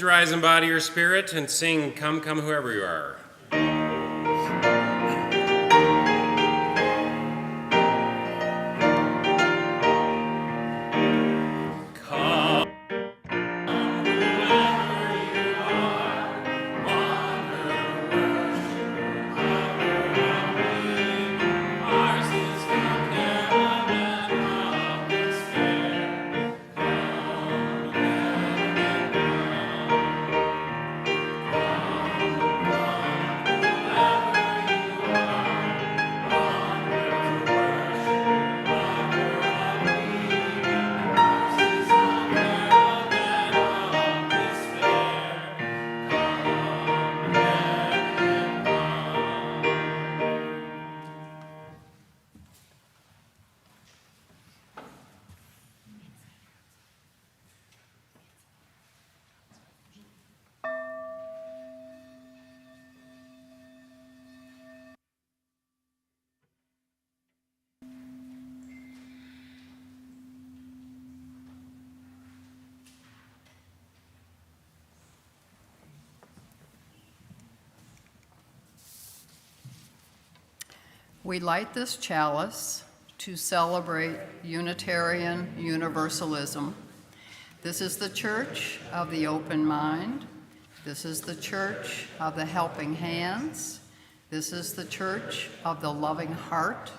Please rise in body or spirit and sing Come, Come, Whoever You Are. We light this chalice to celebrate Unitarian Universalism. This is the church of the open mind. This is the church of the helping hands. This is the church of the loving heart.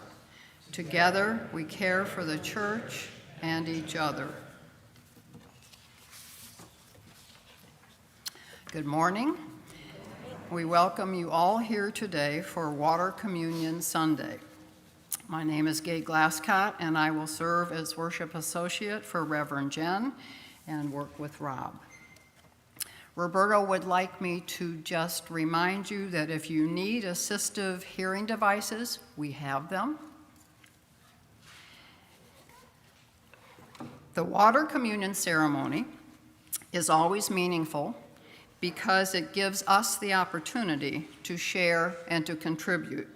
Together, we care for the church and each other. Good morning. We welcome you all here today for Water Communion Sunday. My name is Glasscott, and I will serve as worship associate for Reverend Jenn and work with Rob. Roberto would like me to just remind you that if you need assistive hearing devices, we have them. The water communion ceremony is always meaningful because it gives us the opportunity to share and to contribute.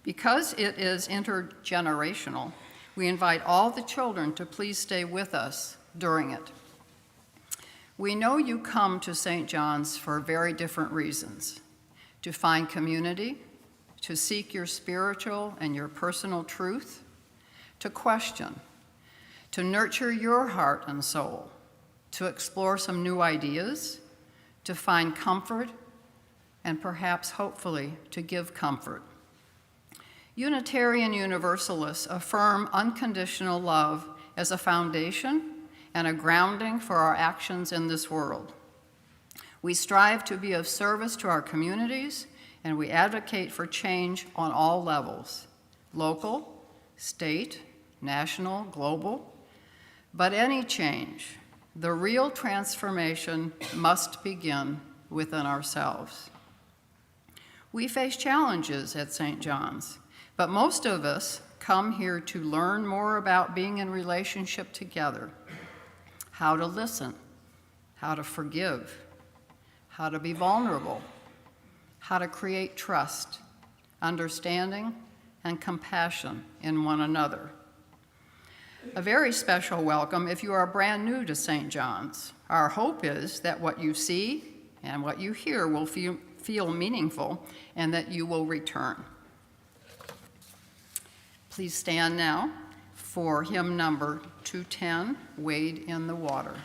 Because it is intergenerational, we invite all the children to please stay with us during it. We know you come to St. John's for very different reasons: to find community, to seek your spiritual and your personal truth, to question, to nurture your heart and soul, to explore some new ideas, to find comfort, and perhaps, hopefully, to give comfort. Unitarian Universalists affirm unconditional love as a foundation and a grounding for our actions in this world. We strive to be of service to our communities, and we advocate for change on all levels: local, state, national, global. But any change, the real transformation, must begin within ourselves. We face challenges at St. John's, but most of us come here to learn more about being in relationship together, how to listen, how to forgive, how to be vulnerable, how to create trust, understanding, and compassion in one another. A very special welcome if you are brand new to St. John's. Our hope is that what you see and what you hear will feel meaningful and that you will return. Please stand now for hymn number 210, Wade in the Water.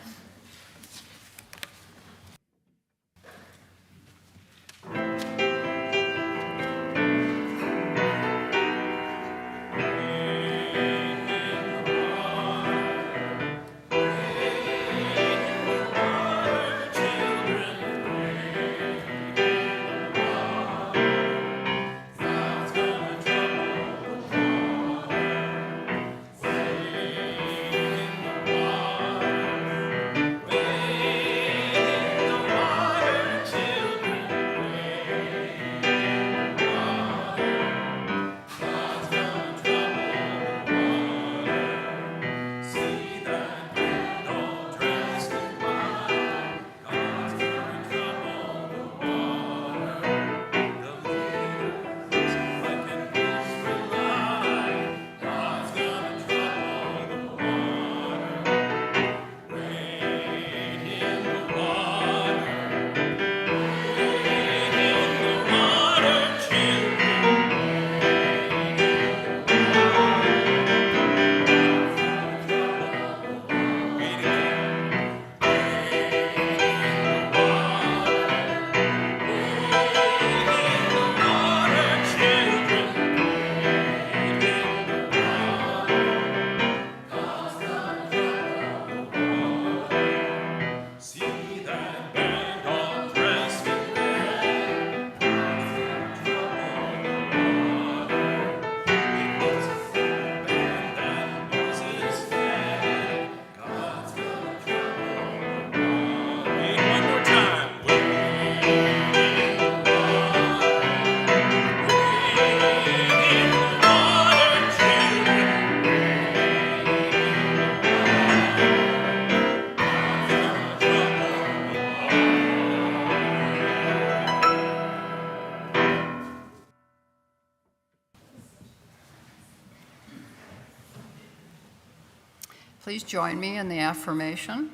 Please join me in the affirmation.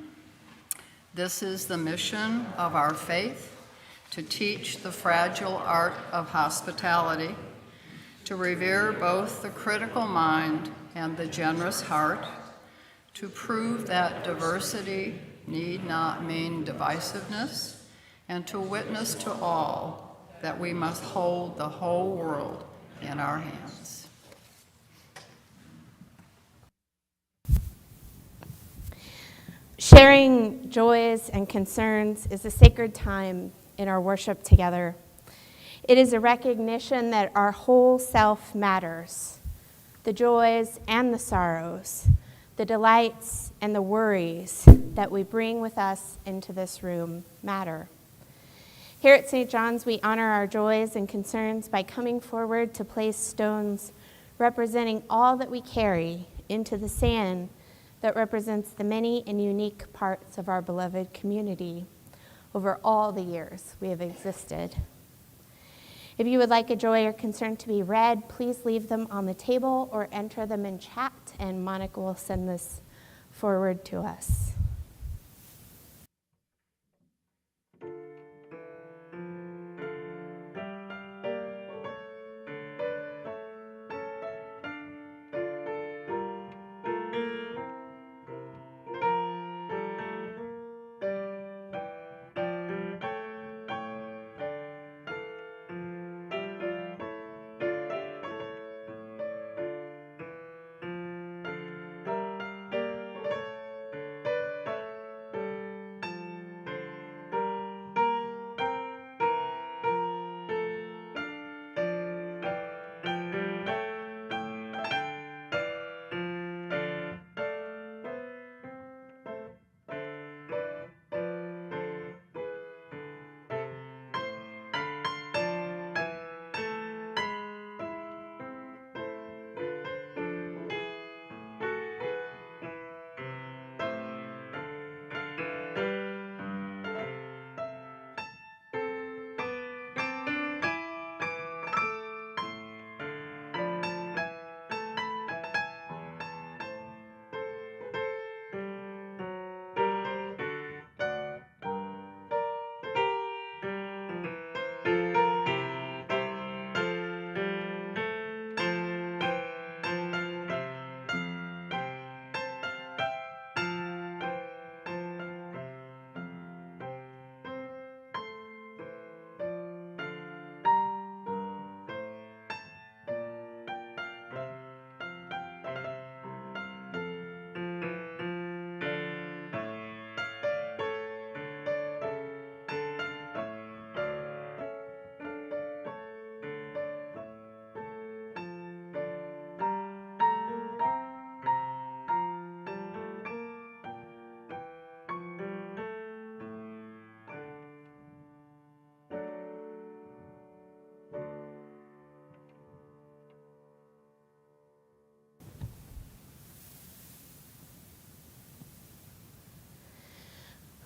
This is the mission of our faith, to teach the fragile art of hospitality, to revere both the critical mind and the generous heart, to prove that diversity need not mean divisiveness, and to witness to all that we must hold the whole world in our hands. Sharing joys and concerns is a sacred time in our worship together. It is a recognition that our whole self matters, the joys and the sorrows, the delights and the worries that we bring with us into this room matter. Here at St. John's, we honor our joys and concerns by coming forward to place stones representing all that we carry into the sand that represents the many and unique parts of our beloved community over all the years we have existed. If you would like a joy or concern to be read, please leave them on the table or enter them in chat, and Monica will send this forward to us.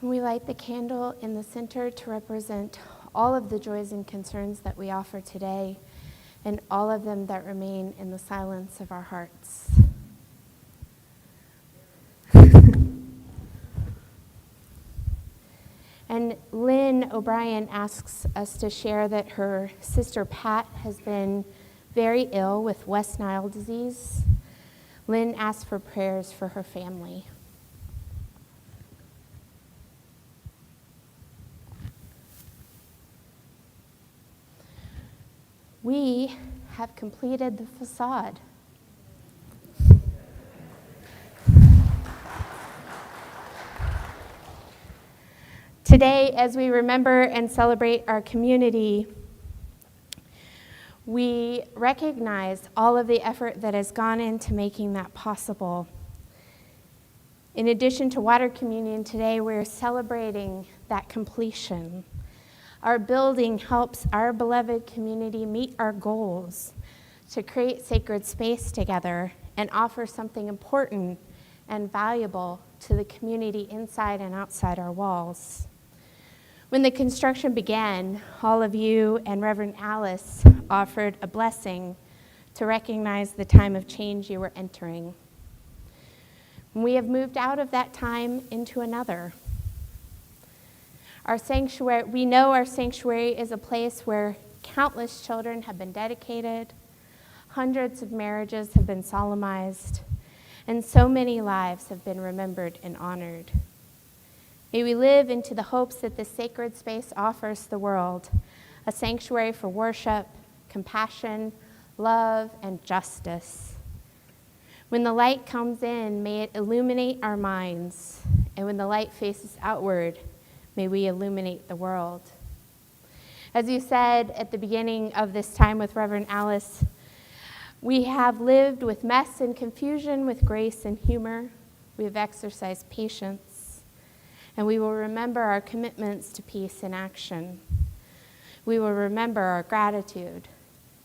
We light the candle in the center to represent all of the joys and concerns that we offer today, and all of them that remain in the silence of our hearts. And Lynn O'Brien asks us to share that her sister Pat has been very ill with West Nile disease. Lynn asks for prayers for her family. We have completed the facade. Today, as we remember and celebrate our community, we recognize all of the effort that has gone into making that possible. In addition to water communion today, we're celebrating that completion. Our building helps our beloved community meet our goals to create sacred space together and offer something important and valuable to the community inside and outside our walls. When the construction began, all of you and Reverend Alice offered a blessing to recognize the time of change you were entering. And we have moved out of that time into another. Our sanctuary, we know our sanctuary is a place where countless children have been dedicated, hundreds of marriages have been solemnized, and so many lives have been remembered and honored. May we live into the hopes that this sacred space offers the world, a sanctuary for worship, compassion, love, and justice. When the light comes in, may it illuminate our minds, and when the light faces outward, may we illuminate the world. As you said at the beginning of this time with Reverend Alice, we have lived with mess and confusion with grace and humor. We have exercised patience, and we will remember our commitments to peace and action. We will remember our gratitude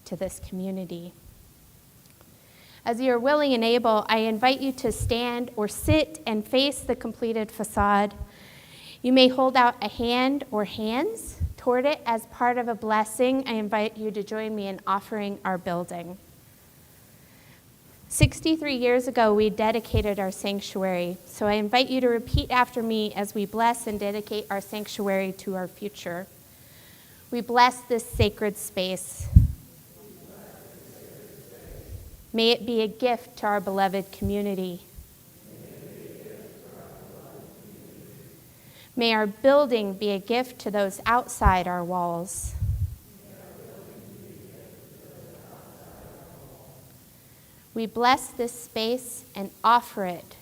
to this community. As you are willing and able, I invite you to stand or sit and face the completed facade. You may hold out a hand or hands toward it as part of a blessing. I invite you to join me in offering our building. 63 years ago, we dedicated our sanctuary, so I invite you to repeat after me as we bless and dedicate our sanctuary to our future. We bless this sacred space. May it be a gift to our beloved community. May our building be a gift to those outside our walls. We bless this space and offer it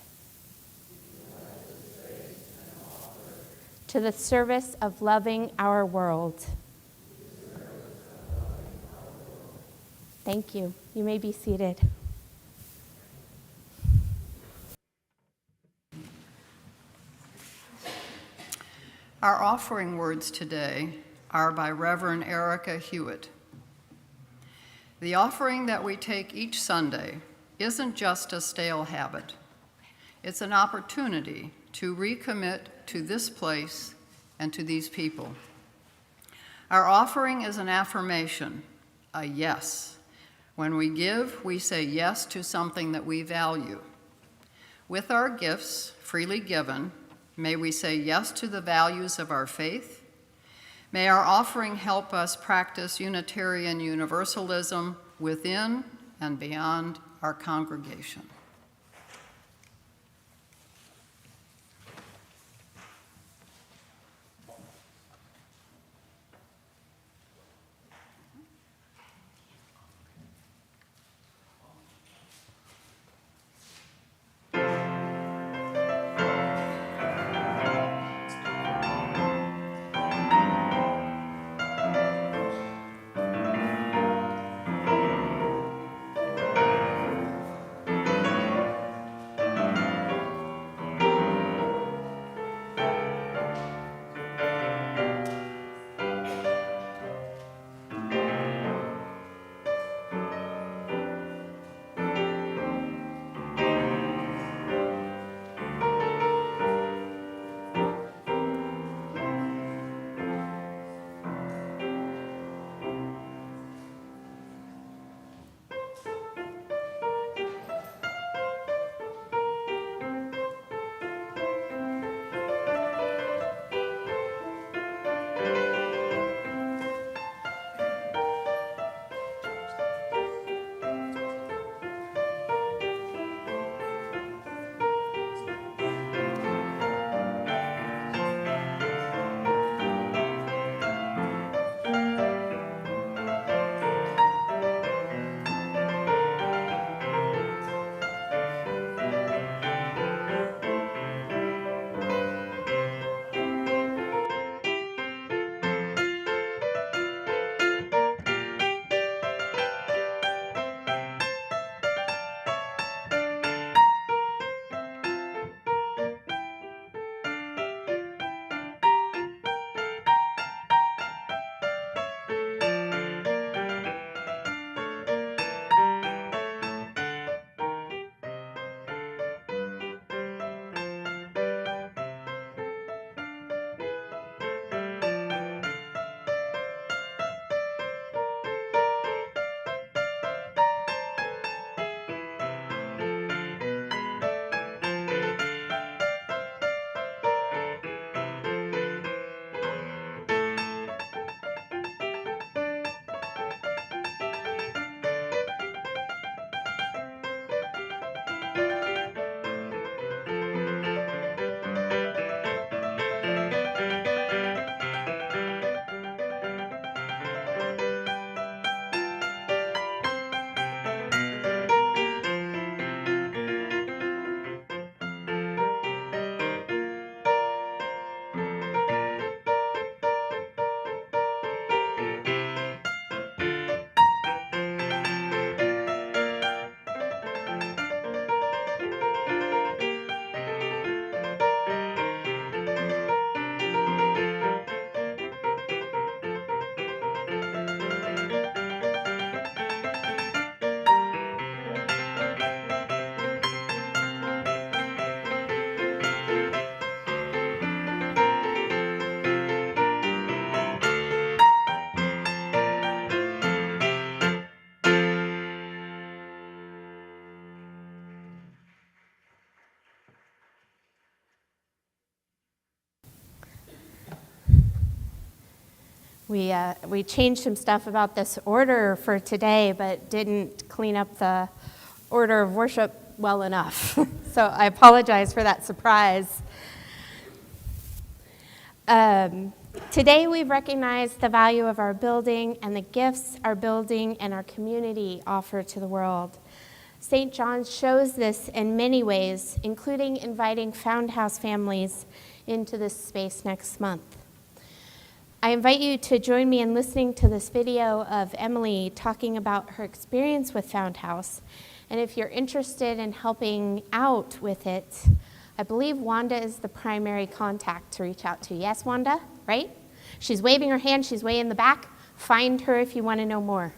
to the service of loving our world. Thank you. You may be seated. Our offering words today are by Reverend Erica Hewitt. The offering that we take each Sunday isn't just a stale habit. It's an opportunity to recommit to this place and to these people. Our offering is an affirmation, a yes. When we give, we say yes to something that we value. With our gifts freely given, may we say yes to the values of our faith. May our offering help us practice Unitarian Universalism within and beyond our congregation. We changed some stuff about this order for today, but didn't clean up the order of worship well enough. So I apologize for that surprise. Today we've recognized the value of our building and the gifts our building and our community offer to the world. St. John's shows this in many ways, including inviting Found House families into this space next month. I invite you to join me in listening to this video of Emily talking about her experience with Found House. And if you're interested in helping out with it, I believe Wanda is the primary contact to reach out to. Yes, Wanda, right? She's waving her hand, she's way in the back. Find her if you want to know more.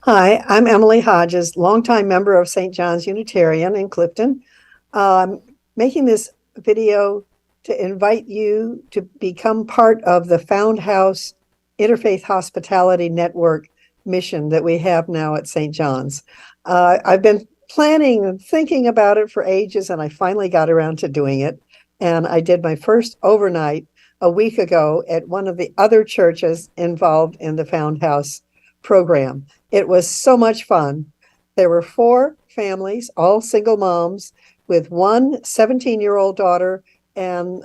Hi, I'm Emily Hodges, longtime member of St. John's Unitarian in Clifton. Making this video to invite you to become part of the Found House Interfaith Hospitality Network mission that we have now at St. John's. I've been planning and thinking about it for ages, and I finally got around to doing it. And I did my first overnight a week ago at one of the other churches involved in the Found House program. It was so much fun. There were 4 families, all single moms, with one 17-year-old daughter, and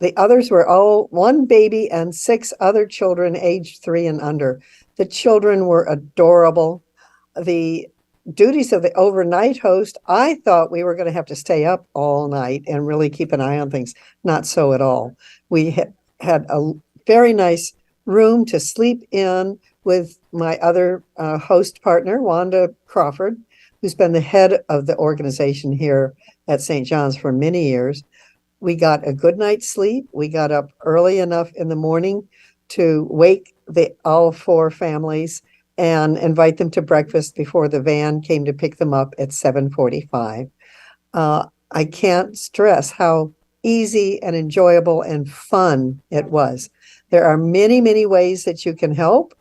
the others were all 1 baby and 6 other children aged 3 and under. The children were adorable. The duties of the overnight host, I thought we were going to have to stay up all night and really keep an eye on things. Not so at all. We had a very nice room to sleep in with my other host partner, Wanda Crawford, who's been the head of the organization here at St. John's for many years. We got a good night's sleep. We got up early enough in the morning to wake all 4 families and invite them to breakfast before the van came to pick them up at 7:45. I can't stress how easy and enjoyable and fun it was. There are many, many ways that you can help.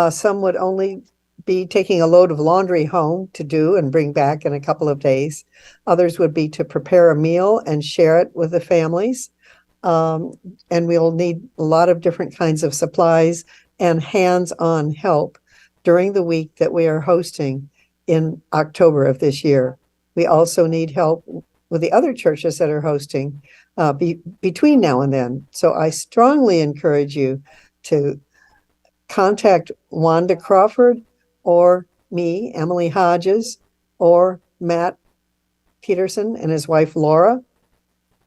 Some would only be taking a load of laundry home to do and bring back in a couple of days. Others would be to prepare a meal and share it with the families. And we'll need a lot of different kinds of supplies and hands-on help during the week that we are hosting in October of this year. We also need help with the other churches that are hosting between now and then. So I strongly encourage you to contact Wanda Crawford or me, Emily Hodges, or Matt Peterson and his wife Laura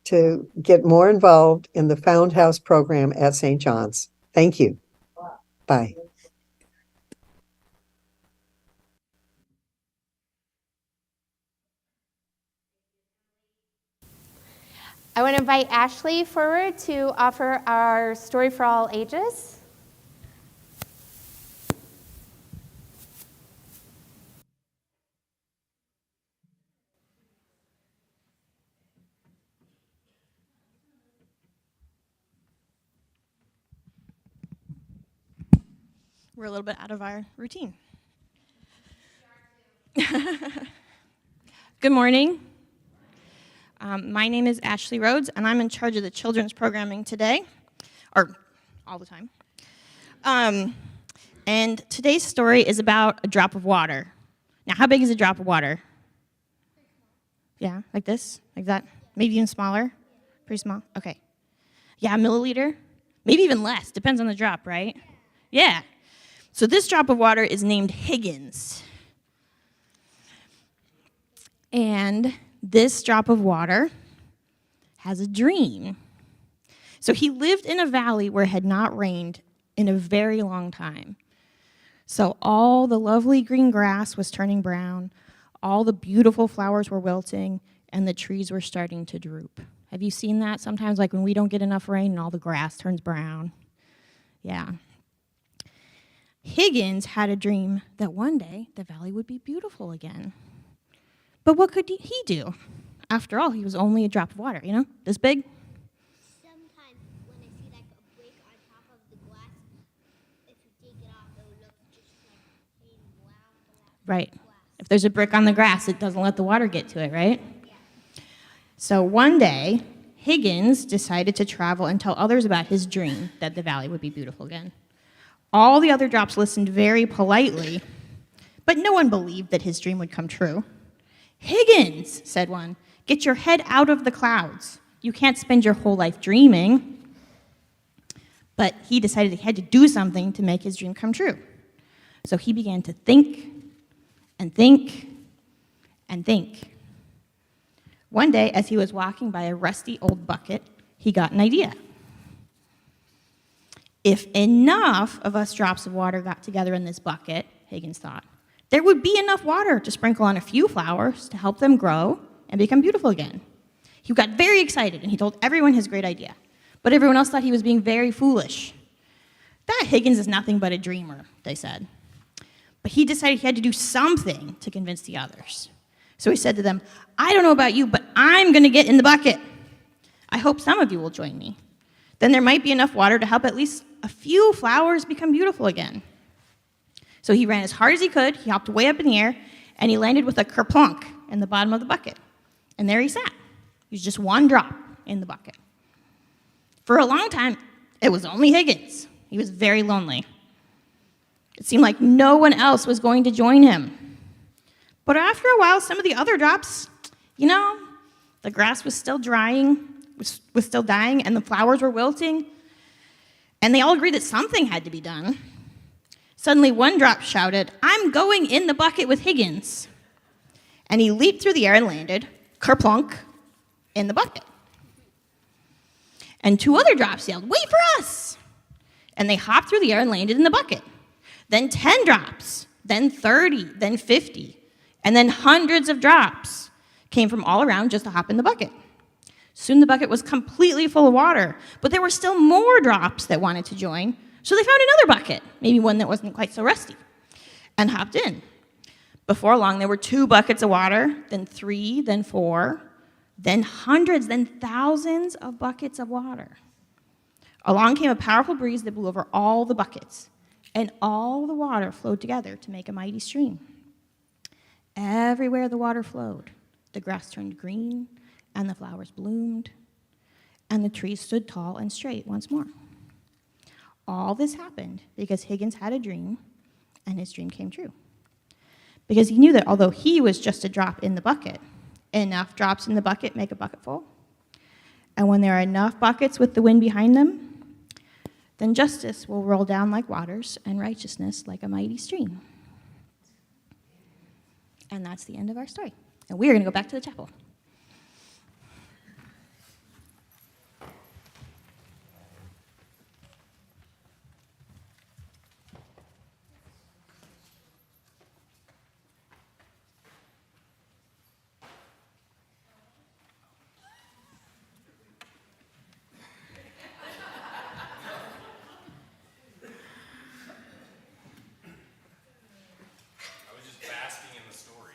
to get more involved in the Found House program at St. John's. Thank you. Bye. I want to invite Ashley forward to offer our Story for All Ages. We're a little bit out of our routine. Good morning. My name is Ashley Rhodes, and I'm in charge of the children's programming today, or all the time. And today's story is about a drop of water. Now, how big is a drop of water? Yeah, like this? Like that? Maybe even smaller? Pretty small? Okay. Yeah, a milliliter? Maybe even less. Depends on the drop, right? Yeah. So this drop of water is named Higgins. And this drop of water has a dream. So he lived in a valley where it had not rained in a very long time. So all the lovely green grass was turning brown, all the beautiful flowers were wilting, and the trees were starting to droop. Have you seen that sometimes, like when we don't get enough rain and all the grass turns brown? Yeah. Higgins had a dream that one day the valley would be beautiful again. But what could he do? After all, he was only a drop of water, this big. Sometimes when I see like a break on top of the glass, if you take it off, Right. If there's a brick on the grass, it doesn't let the water get to it, right? So one day, Higgins decided to travel and tell others about his dream that the valley would be beautiful again. All the other drops listened very politely, but no one believed that his dream would come true. "Higgins," said one, "get your head out of the clouds. You can't spend your whole life dreaming." But he decided he had to do something to make his dream come true. So he began to think and think and think. One day, as he was walking by a rusty old bucket, he got an idea. If enough of us drops of water got together in this bucket, Higgins thought, there would be enough water to sprinkle on a few flowers to help them grow and become beautiful again. He got very excited, and he told everyone his great idea. But everyone else thought he was being very foolish. "That Higgins is nothing but a dreamer," they said. But he decided he had to do something to convince the others. So he said to them, "I don't know about you, but I'm going to get in the bucket. I hope some of you will join me. Then there might be enough water to help at least a few flowers become beautiful again." So he ran as hard as he could, he hopped way up in the air, and he landed with a kerplunk in the bottom of the bucket. And there he sat. He was just one drop in the bucket. For a long time, it was only Higgins. He was very lonely. It seemed like no one else was going to join him. But after a while, some of the other drops, the grass was still was still dying, and the flowers were wilting, and they all agreed that something had to be done. Suddenly, one drop shouted, "I'm going in the bucket with Higgins." And he leaped through the air and landed, kerplunk, in the bucket. And two other drops yelled, "Wait for us!" And they hopped through the air and landed in the bucket. Then 10 drops, then 30, then 50, and then hundreds of drops came from all around just to hop in the bucket. Soon the bucket was completely full of water, but there were still more drops that wanted to join, so they found another bucket, maybe one that wasn't quite so rusty, and hopped in. Before long, there were 2 buckets of water, then 3, then 4, then hundreds, then thousands of buckets of water. Along came a powerful breeze that blew over all the buckets, and all the water flowed together to make a mighty stream. Everywhere the water flowed, the grass turned green, and the flowers bloomed, and the trees stood tall and straight once more. All this happened because Higgins had a dream, and his dream came true. Because he knew that although he was just a drop in the bucket, enough drops in the bucket make a bucket full. And when there are enough buckets with the wind behind them, then justice will roll down like waters and righteousness like a mighty stream. And that's the end of our story. And we are going to go back to the chapel. I was just basking in the story.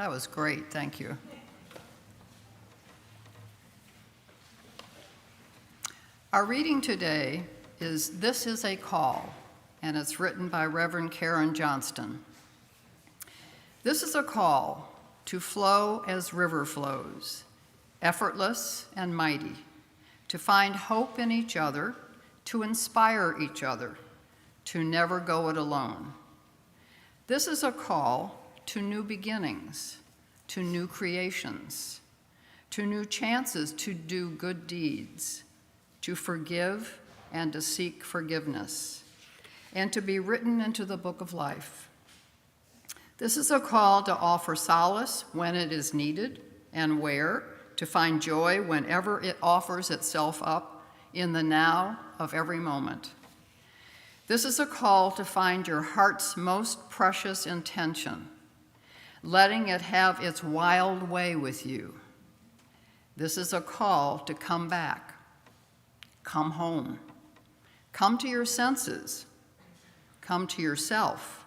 That was great, thank you. Our reading today is This is a Call, and it's written by Reverend Karen Johnston. This is a call to flow as river flows, effortless and mighty, to find hope in each other, to inspire each other, to never go it alone. This is a call to new beginnings, to new creations, to new chances to do good deeds, to forgive and to seek forgiveness, and to be written into the book of life. This is a call to offer solace when it is needed and where, to find joy whenever it offers itself up in the now of every moment. This is a call to find your heart's most precious intention, letting it have its wild way with you. This is a call to come back, come home, come to your senses, come to yourself,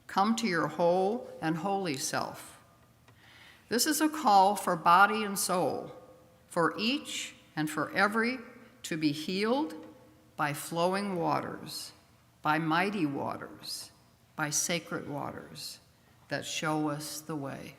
come to your whole and holy self. This is a call for body and soul, for each and for every to be healed by flowing waters, by mighty waters, by sacred waters that show us the way.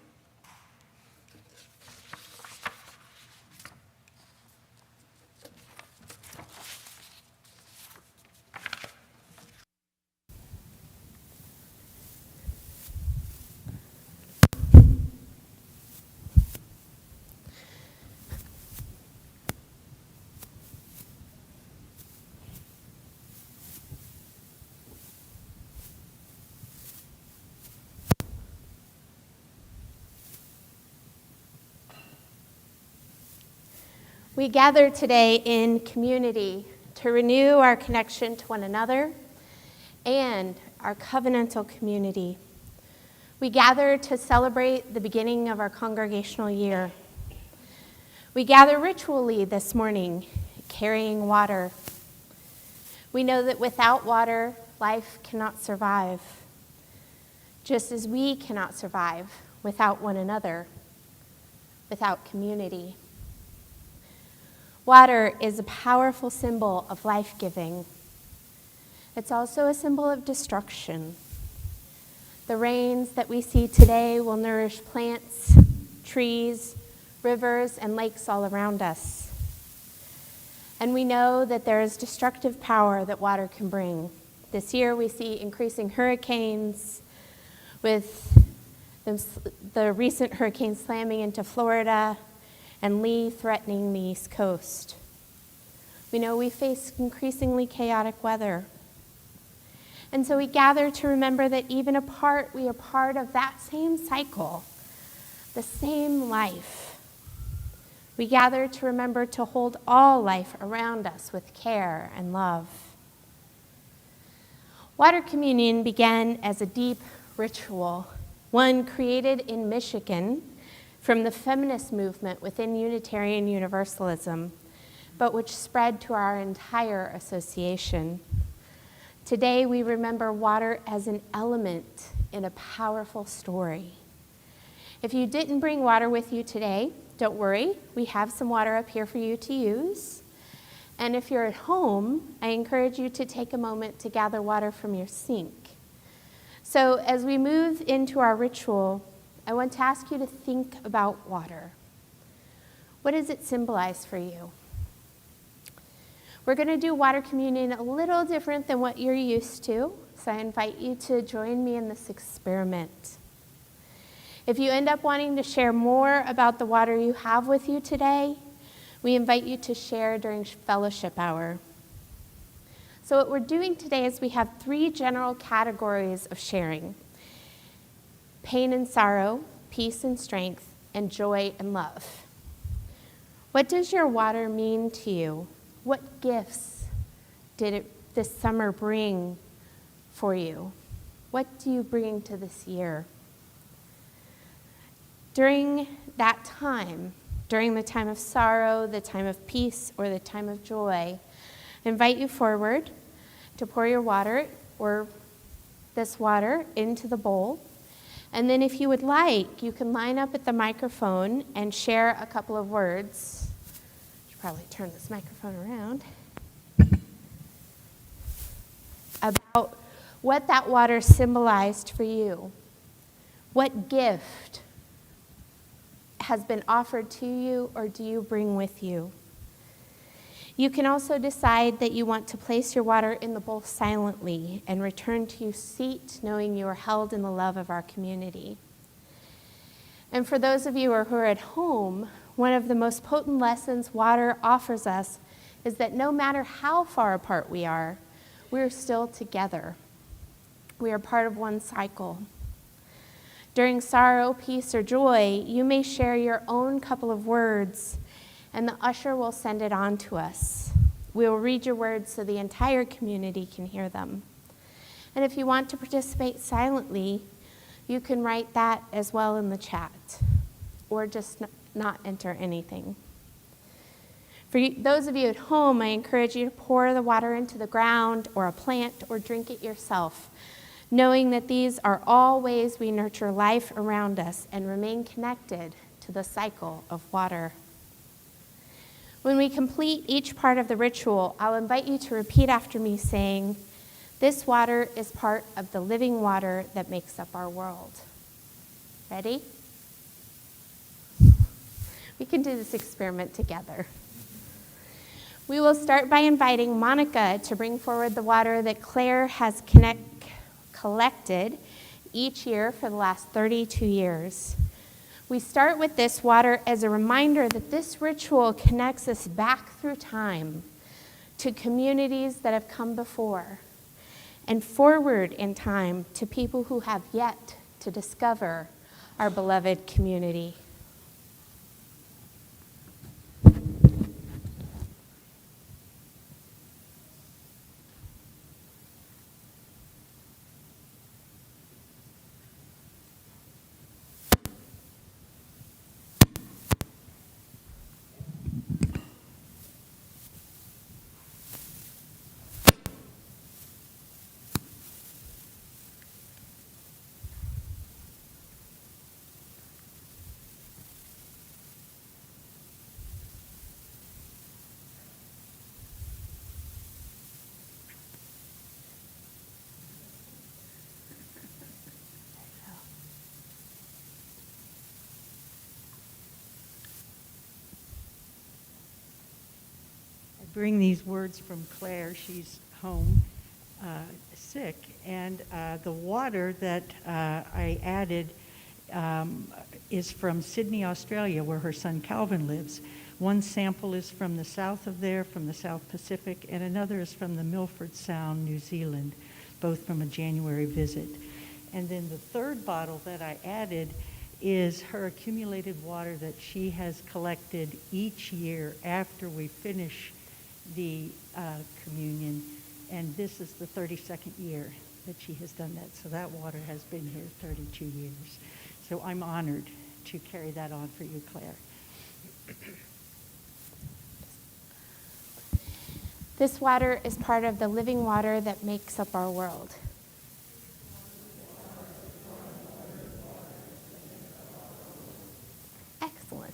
We gather today in community to renew our connection to one another and our covenantal community. We gather to celebrate the beginning of our congregational year. We gather ritually this morning, carrying water. We know that without water, life cannot survive, just as we cannot survive without one another, without community. Water is a powerful symbol of life-giving. It's also a symbol of destruction. The rains that we see today will nourish plants, trees, rivers, and lakes all around us. And we know that there is destructive power that water can bring. This year we see increasing hurricanes, with the recent hurricane slamming into Florida and Lee threatening the East Coast. We know we face increasingly chaotic weather. And so we gather to remember that even apart, we are part of that same cycle, the same life. We gather to remember to hold all life around us with care and love. Water communion began as a deep ritual, one created in Michigan from the feminist movement within Unitarian Universalism, but which spread to our entire association. Today, we remember water as an element in a powerful story. If you didn't bring water with you today, don't worry. We have some water up here for you to use. And if you're at home, I encourage you to take a moment to gather water from your sink. So as we move into our ritual, I want to ask you to think about water. What does it symbolize for you? We're going to do water communion a little different than what you're used to, so I invite you to join me in this experiment. If you end up wanting to share more about the water you have with you today, we invite you to share during fellowship hour. So what we're doing today is we have 3 general categories of sharing: pain and sorrow, peace and strength, and joy and love. What does your water mean to you? What gifts did it this summer bring for you? What do you bring to this year? During that time, during the time of sorrow, the time of peace, or the time of joy, I invite you forward to pour your water or this water into the bowl. And then if you would like, you can line up at the microphone and share a couple of words. I should probably turn this microphone around. About what that water symbolized for you. What gift has been offered to you or do you bring with you? You can also decide that you want to place your water in the bowl silently and return to your seat knowing you are held in the love of our community. And for those of you who are at home, one of the most potent lessons water offers us is that no matter how far apart we are still together. We are part of one cycle. During sorrow, peace, or joy, you may share your own couple of words, and the usher will send it on to us. We will read your words so the entire community can hear them. And if you want to participate silently, you can write that as well in the chat, or just not enter anything. For those of you at home, I encourage you to pour the water into the ground or a plant or drink it yourself, knowing that these are all ways we nurture life around us and remain connected to the cycle of water. When we complete each part of the ritual, I'll invite you to repeat after me saying, "This water is part of the living water that makes up our world." Ready? We can do this experiment together. We will start by inviting Monica to bring forward the water that Claire has collected each year for the last 32 years. We start with this water as a reminder that this ritual connects us back through time to communities that have come before and forward in time to people who have yet to discover our beloved community. Bring these words from Claire. She's home sick, and the water that I added is from Sydney, Australia, where her son Calvin lives. One sample is from the south of there, from the South Pacific, and another is from the Milford Sound, New Zealand, both from a January visit. And then the third bottle that I added is her accumulated water that she has collected each year after we finish the communion, and this is the 32nd year that she has done that. So that water has been here 32 years. So I'm honored to carry that on for you, Claire. This water is part of the living water that makes up our world. Excellent.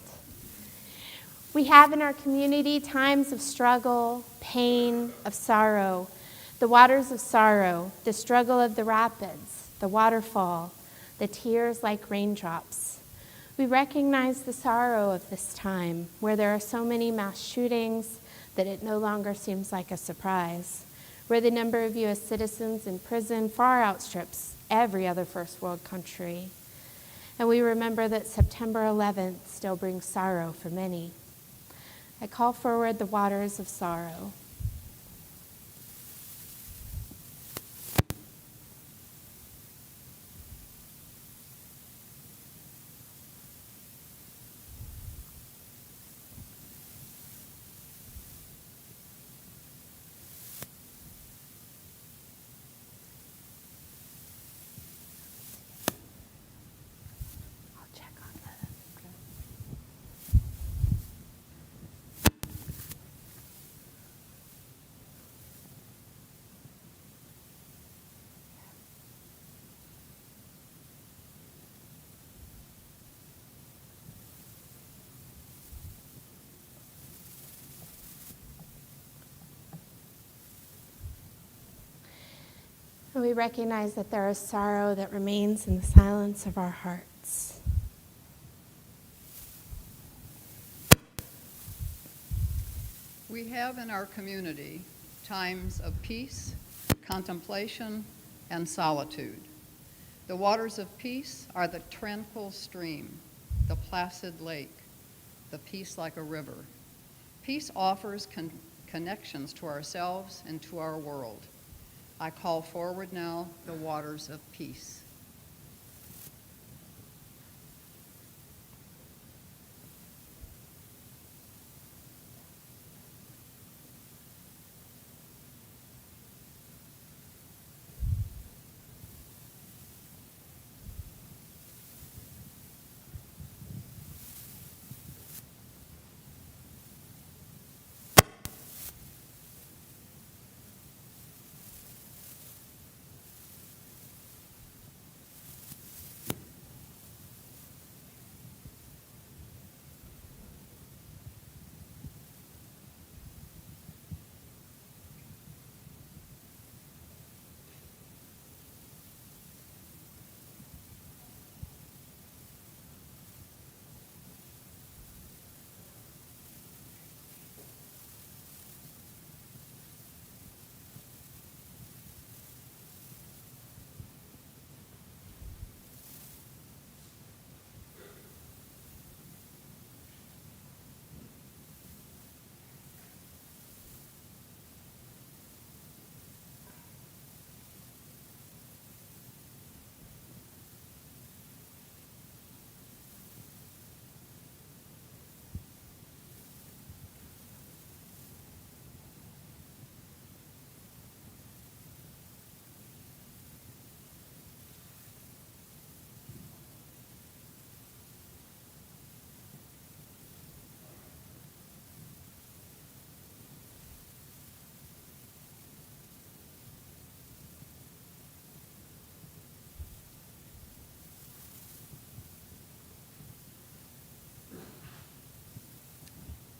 We have in our community times of struggle, pain, of sorrow, the waters of sorrow, the struggle of the rapids, the waterfall, the tears like raindrops. We recognize the sorrow of this time where there are so many mass shootings that it no longer seems like a surprise, where the number of U.S. citizens in prison far outstrips every other first world country. And we remember that September 11th still brings sorrow for many. I call forward the waters of sorrow. And we recognize that there is sorrow that remains in the silence of our hearts. We have in our community times of peace, contemplation, and solitude. The waters of peace are the tranquil stream, the placid lake, the peace like a river. Peace offers connections to ourselves and to our world. I call forward now the waters of peace.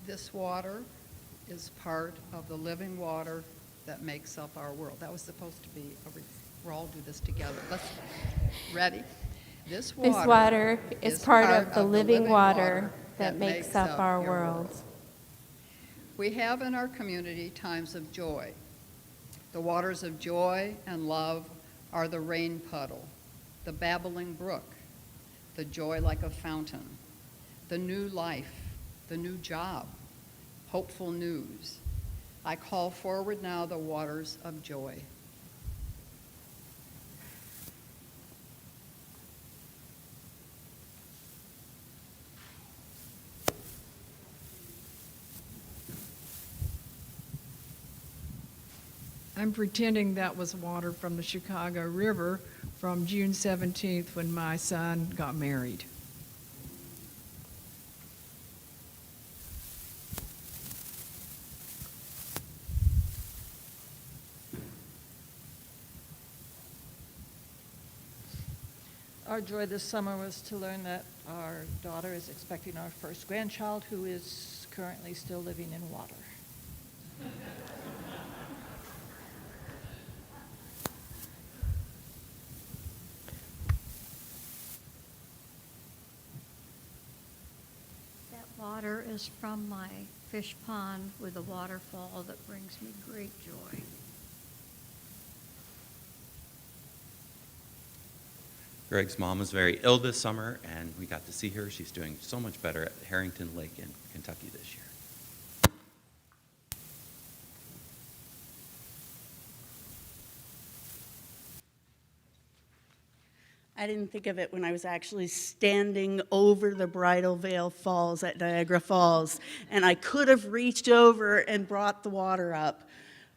This water is part of the living water that makes up our world. That was supposed to be, we'll all do this together. Ready? This water is part of the living water that makes up our world. We have in our community times of joy. The waters of joy and love are the rain puddle, the babbling brook, the joy like a fountain, the new life, the new job, hopeful news. I call forward now the waters of joy. I'm pretending that was water from the Chicago River from June 17th when my son got married. Our joy this summer was to learn that our daughter is expecting our first grandchild, who is currently still living in water. That water is from my fish pond with a waterfall that brings me great joy. Greg's mom was very ill this summer, and we got to see her. She's doing so much better at Harrington Lake in Kentucky this year. I didn't think of it when I was actually standing over the Bridal Veil Falls at Niagara Falls, and I could have reached over and brought the water up,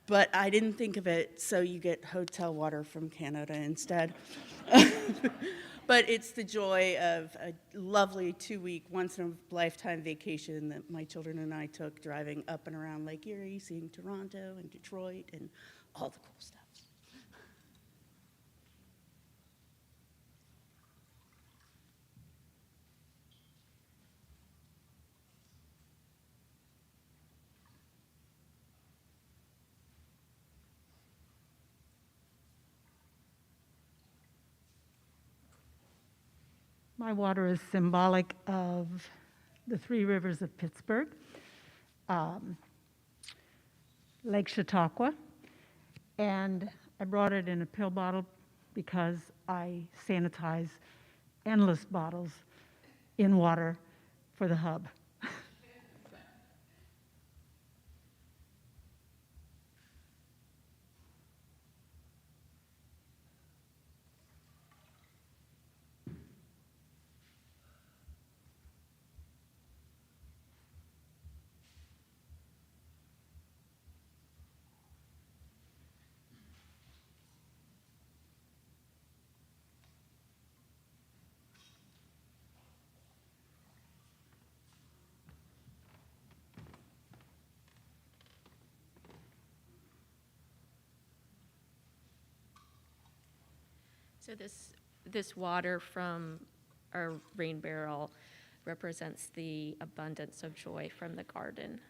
but I didn't think of it, so you get hotel water from Canada instead. But it's the joy of a lovely 2-week, once-in-a-lifetime vacation that my children and I took, driving up and around Lake Erie, seeing Toronto and Detroit and all the cool stuff. My water is symbolic of the three rivers of Pittsburgh, Lake Chautauqua, and I brought it in a pill bottle because I sanitize endless bottles in water for the hub. So this water from our rain barrel represents the abundance of joy from the garden.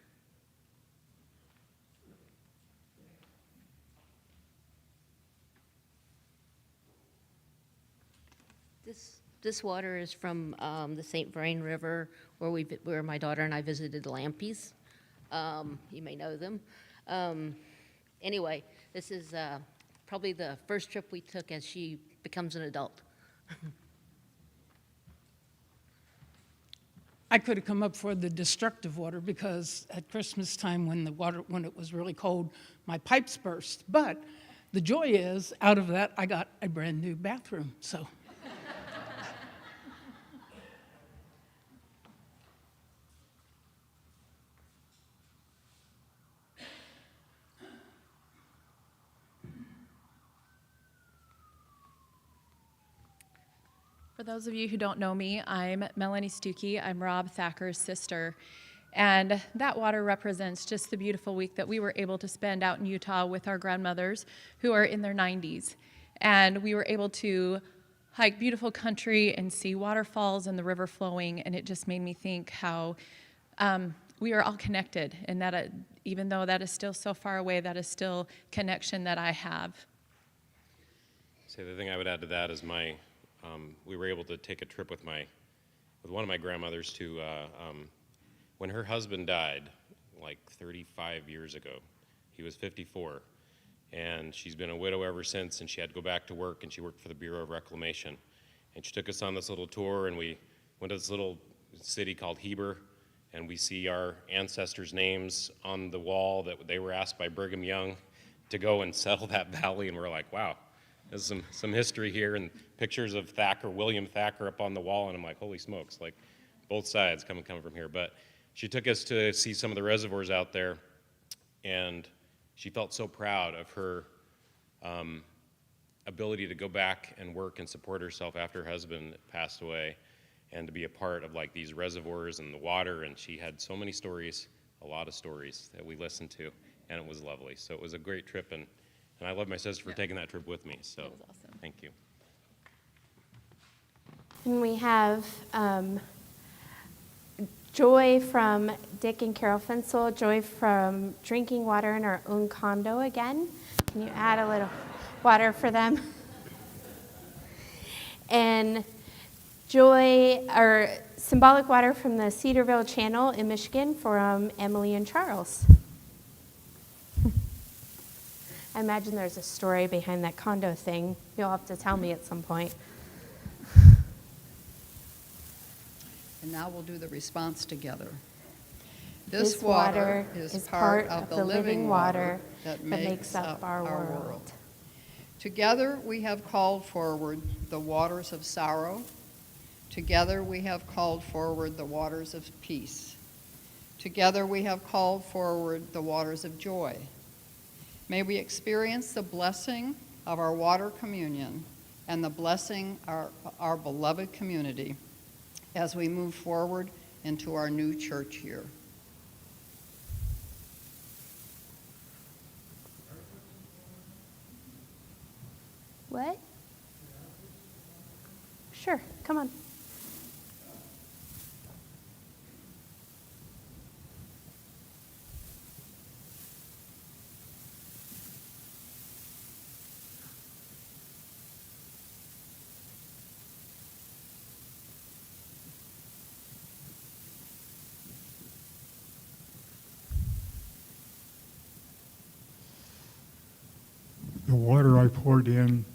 This water is from the St. Vrain River, where my daughter and I visited the Lampies. You may know them. Anyway, this is probably the first trip we took as she becomes an adult. I could have come up for the destructive water because at Christmas time when it was really cold, my pipes burst. But the joy is, out of that, I got a brand new bathroom, so. For those of you who don't know me, I'm Melanie Stuckey. I'm Rob Thacker's sister. And that water represents just the beautiful week that we were able to spend out in Utah with our grandmothers who are in their 90s. And we were able to hike beautiful country and see waterfalls and the river flowing. And it just made me think how we are all connected. And that even though that is still so far away, that is still connection that I have. So the thing I would add to that is we were able to take a trip with one of my grandmothers to when her husband died like 35 years ago. He was 54, and she's been a widow ever since, and she had to go back to work, and she worked for the Bureau of Reclamation. And she took us on this little tour, and we went to this little city called Heber, and we see our ancestors' names on the wall that they were asked by Brigham Young to go and settle that valley, and we're like, wow. There's some history here and pictures of William Thacker up on the wall, and I'm like, holy smokes, like both sides coming from here. But she took us to see some of the reservoirs out there, and she felt so proud of her ability to go back and work and support herself after her husband passed away, and to be a part of like these reservoirs and the water. And she had so many stories, a lot of stories that we listened to, and it was lovely. So it was a great trip, and I love my sister for taking that trip with me, so That was awesome. Thank you. And we have joy from Dick and Carol Fensel, joy from drinking water in our own condo again. Can you add a little water for them? And joy, or symbolic water from the Cedarville Channel in Michigan from Emily and Charles. I imagine there's a story behind that condo thing. You'll have to tell me at some point. And now we'll do the response together. This water is part of the living water that makes up our world. Together we have called forward the waters of sorrow. Together we have called forward the waters of peace. Together we have called forward the waters of joy. May we experience the blessing of our water communion and the blessing of our beloved community as we move forward into our new church year. What? Sure, come on. The water I poured in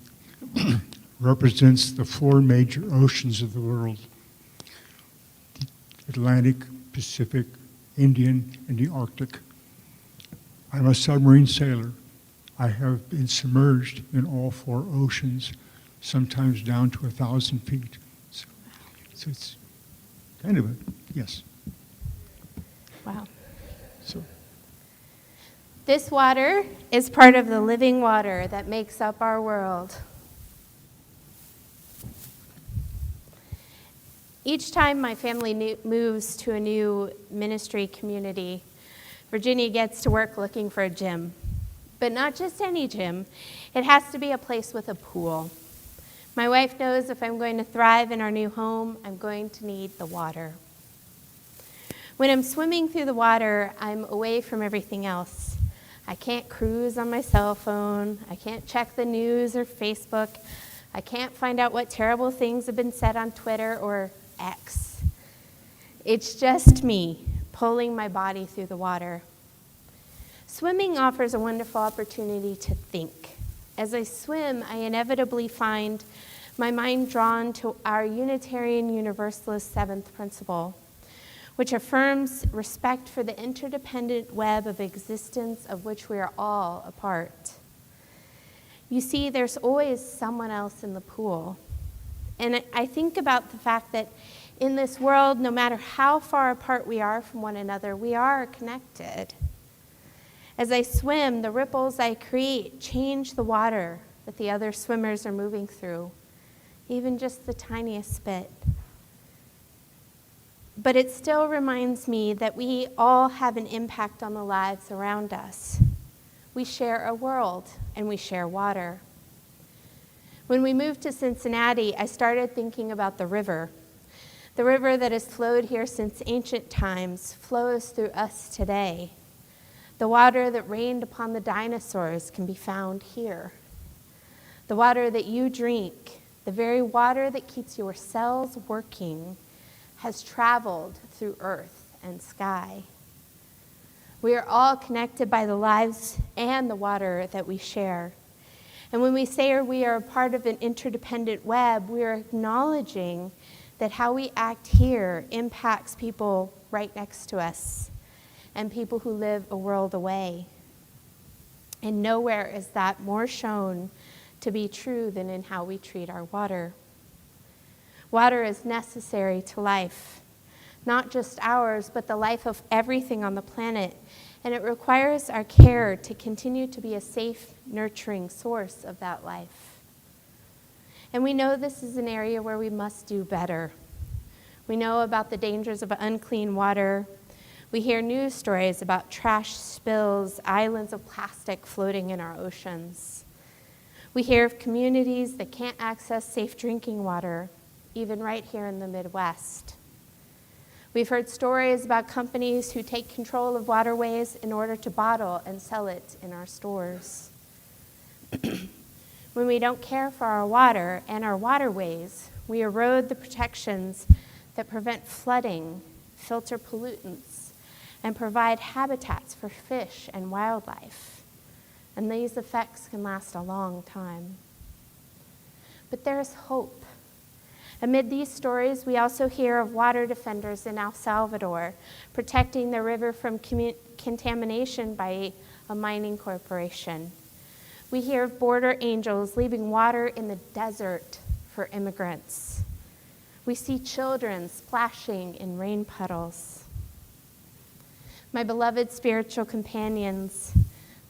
represents the 4 major oceans of the world: the Atlantic, Pacific, Indian, and the Arctic. I'm a submarine sailor. I have been submerged in all 4 oceans, sometimes down to 1,000 feet. So it's kind of a, yes. Wow. So This water is part of the living water that makes up our world. Each time my family moves to a new ministry community, Virginia gets to work looking for a gym. But not just any gym. It has to be a place with a pool. My wife knows if I'm going to thrive in our new home, I'm going to need the water. When I'm swimming through the water, I'm away from everything else. I can't cruise on my cell phone. I can't check the news or Facebook. I can't find out what terrible things have been said on Twitter or X. It's just me pulling my body through the water. Swimming offers a wonderful opportunity to think. As I swim, I inevitably find my mind drawn to our Unitarian Universalist 7th principle, which affirms respect for the interdependent web of existence of which we are all a part. You see, there's always someone else in the pool. And I think about the fact that in this world, no matter how far apart we are from one another, we are connected. As I swim, the ripples I create change the water that the other swimmers are moving through, even just the tiniest bit. But it still reminds me that we all have an impact on the lives around us. We share a world, and we share water. When we moved to Cincinnati, I started thinking about the river. The river that has flowed here since ancient times flows through us today. The water that rained upon the dinosaurs can be found here. The water that you drink, the very water that keeps your cells working, has traveled through earth and sky. We are all connected by the lives and the water that we share. And when we say we are a part of an interdependent web, we are acknowledging that how we act here impacts people right next to us and people who live a world away. And nowhere is that more shown to be true than in how we treat our water. Water is necessary to life, not just ours, but the life of everything on the planet. And it requires our care to continue to be a safe, nurturing source of that life. And we know this is an area where we must do better. We know about the dangers of unclean water. We hear news stories about trash spills, islands of plastic floating in our oceans. We hear of communities that can't access safe drinking water, even right here in the Midwest. We've heard stories about companies who take control of waterways in order to bottle and sell it in our stores. When we don't care for our water and our waterways, we erode the protections that prevent flooding, filter pollutants, and provide habitats for fish and wildlife. And these effects can last a long time. But there is hope. Amid these stories, we also hear of water defenders in El Salvador protecting the river from contamination by a mining corporation. We hear of border angels leaving water in the desert for immigrants. We see children splashing in rain puddles. My beloved spiritual companions,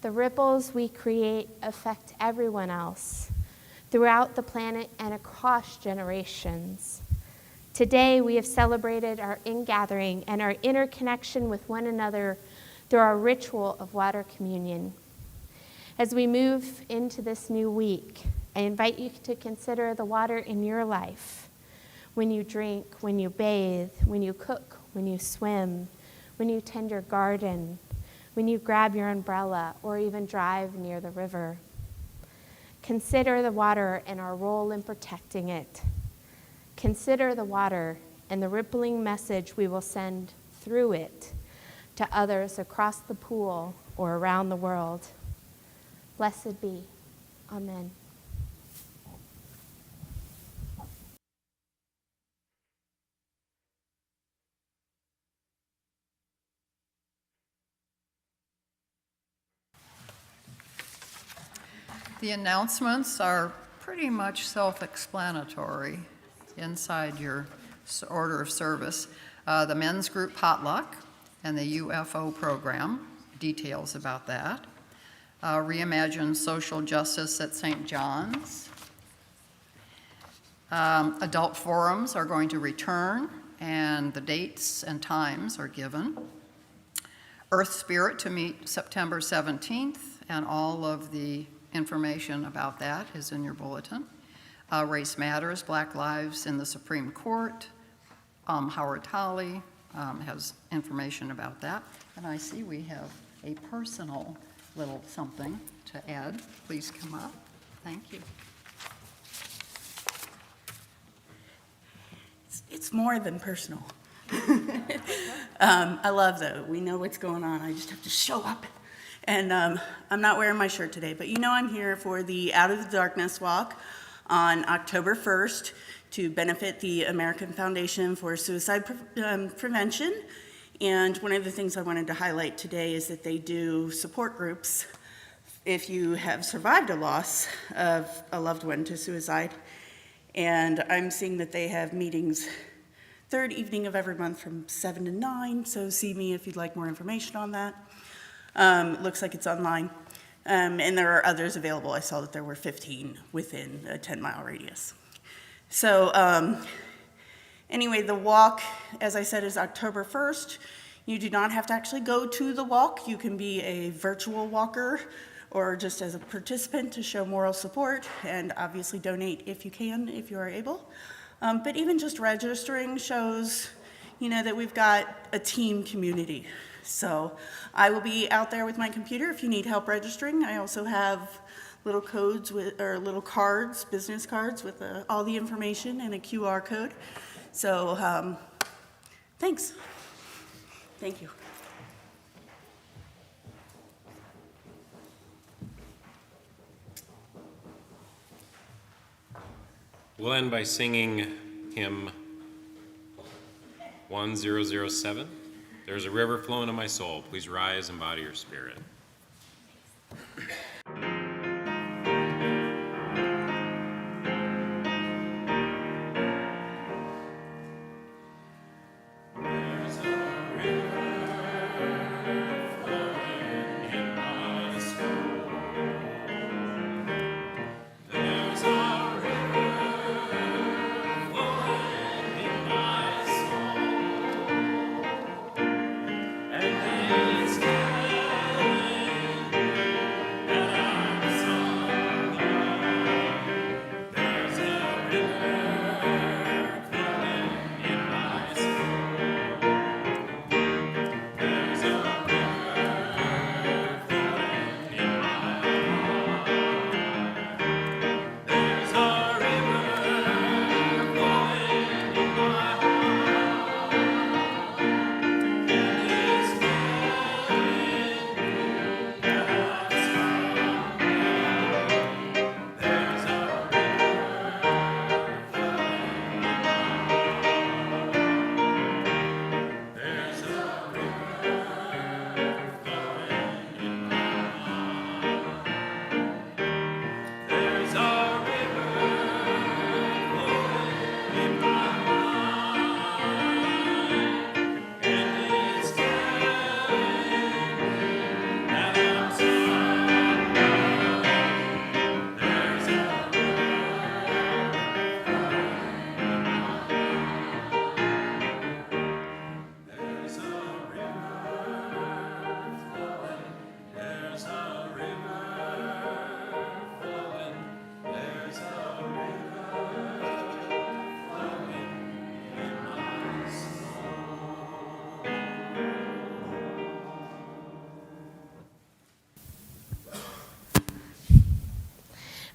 the ripples we create affect everyone else throughout the planet and across generations. Today, we have celebrated our ingathering and our interconnection with one another through our ritual of water communion. As we move into this new week, I invite you to consider the water in your life. When you drink, when you bathe, when you cook, when you swim, when you tend your garden, when you grab your umbrella or even drive near the river. Consider the water and our role in protecting it. Consider the water and the rippling message we will send through it to others across the pool or around the world. Blessed be. Amen. The announcements are pretty much self-explanatory inside your order of service. The men's group potluck and the UFO program, details about that. Reimagine social justice at St. John's. Adult forums are going to return, and the dates and times are given. Earth Spirit to meet September 17th, and all of the information about that is in your bulletin. Race Matters, Black Lives in the Supreme Court. Howard Tolley has information about that. And I see we have a personal little something to add. Please come up. Thank you. It's more than personal. I love though. We know what's going on. I just have to show up. And I'm not wearing my shirt today, but you know I'm here for the Out of the Darkness Walk on October 1st to benefit the American Foundation for Suicide Prevention. And one of the things I wanted to highlight today is that they do support groups if you have survived a loss of a loved one to suicide. And I'm seeing that they have meetings third evening of every month from 7 to 9, so see me if you'd like more information on that. Looks like it's online. And there are others available. I saw that there were 15 within a 10-mile radius. So anyway, the walk, as I said, is October 1st. You do not have to actually go to the walk. You can be a virtual walker or just as a participant to show moral support, and obviously donate if you can, if you are able. But even just registering shows, you know, that we've got a team community. So I will be out there with my computer if you need help registering. I also have little codes or little cards, business cards with all the information and a QR code. So thanks. Thank you. We'll end by singing hymn 1007. There's a river flowing in my soul. Please rise and bow to your spirit.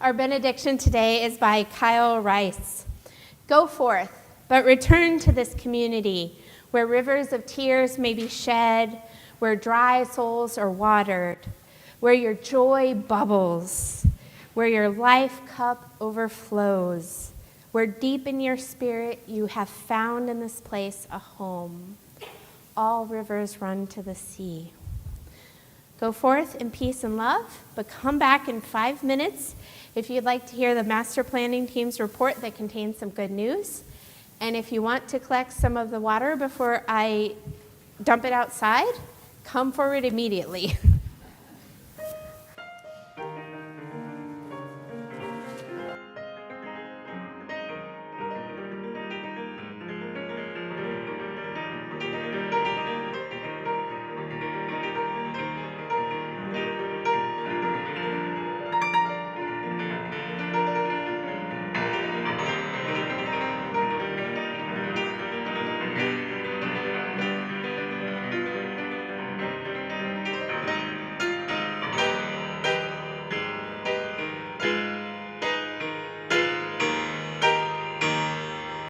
Our benediction today is by Kyle Rice. Go forth, but return to this community where rivers of tears may be shed, where dry souls are watered, where your joy bubbles, where your life cup overflows, where deep in your spirit you have found in this place a home. All rivers run to the sea. Go forth in peace and love, but come back in 5 minutes if you'd like to hear the master planning team's report that contains some good news. And if you want to collect some of the water before I dump it outside, come forward immediately.